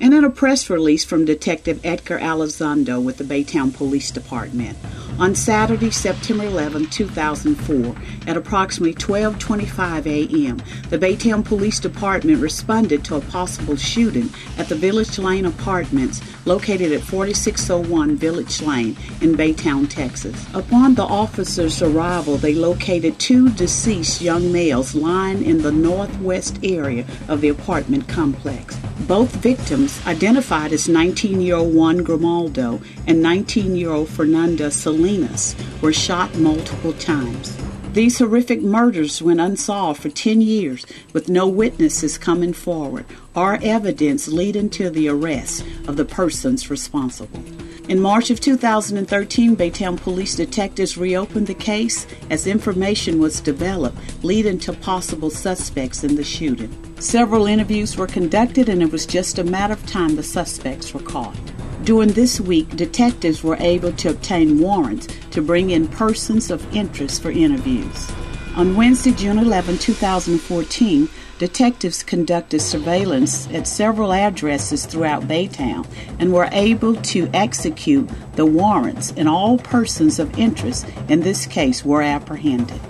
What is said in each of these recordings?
And in a press release from Detective Edgar Elizondo with the Baytown Police Department, on Saturday, September 11, 2004, at approximately 12:25 a.m., the Baytown Police Department responded to a possible shooting at the Village Lane Apartments located at 4601 Village Lane in Baytown, Texas. Upon the officers' arrival, they located two deceased young males lying in the northwest area of the apartment complex. Both victims, identified as 19-year-old Juan Grimaldo and 19-year-old Fernanda Salinas, were shot multiple times. These horrific murders went unsolved for 10 years with no witnesses coming forward or evidence leading to the arrest of the persons responsible. In March of 2013, Baytown police detectives reopened the case as information was developed leading to possible suspects in the shooting. Several interviews were conducted, and it was just a matter of time the suspects were caught. During this week, detectives were able to obtain warrants to bring in persons of interest for interviews. On Wednesday, June 11, 2014, detectives conducted surveillance at several addresses throughout Baytown and were able to execute the warrants, and all persons of interest in this case were apprehended.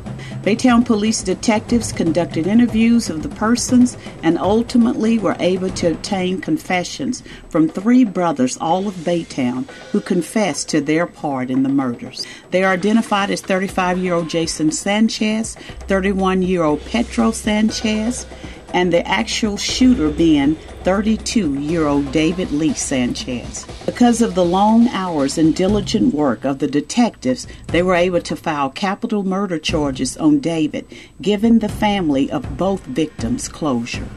Baytown police detectives conducted interviews of the persons and ultimately were able to obtain confessions from three brothers, all of Baytown, who confessed to their part in the murders. They are identified as 35-year-old Jason Sanchez, 31-year-old Pedro Sanchez, and the actual shooter being 32-year-old David Lee Sanchez. Because of the long hours and diligent work of the detectives, they were able to file capital murder charges on David, giving the family of both victims closure.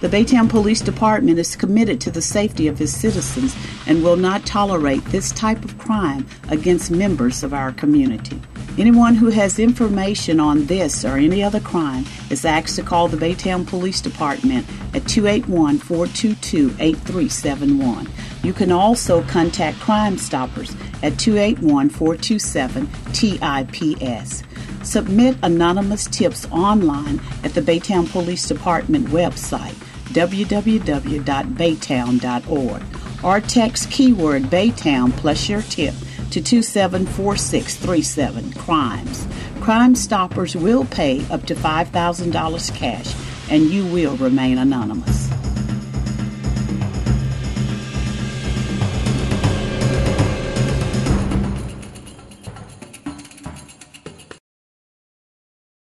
The Baytown Police Department is committed to the safety of its citizens and will not tolerate this type of crime against members of our community. Anyone who has information on this or any other crime is asked to call the Baytown Police Department at 281-422-8371. You can also contact Crime Stoppers at 281-427-TIPS. Submit anonymous tips online at the Baytown Police Department website, www.baytown.org, or text keyword Baytown plus your tip to 274637 crimes. Crime Stoppers will pay up to $5,000 cash, and you will remain anonymous.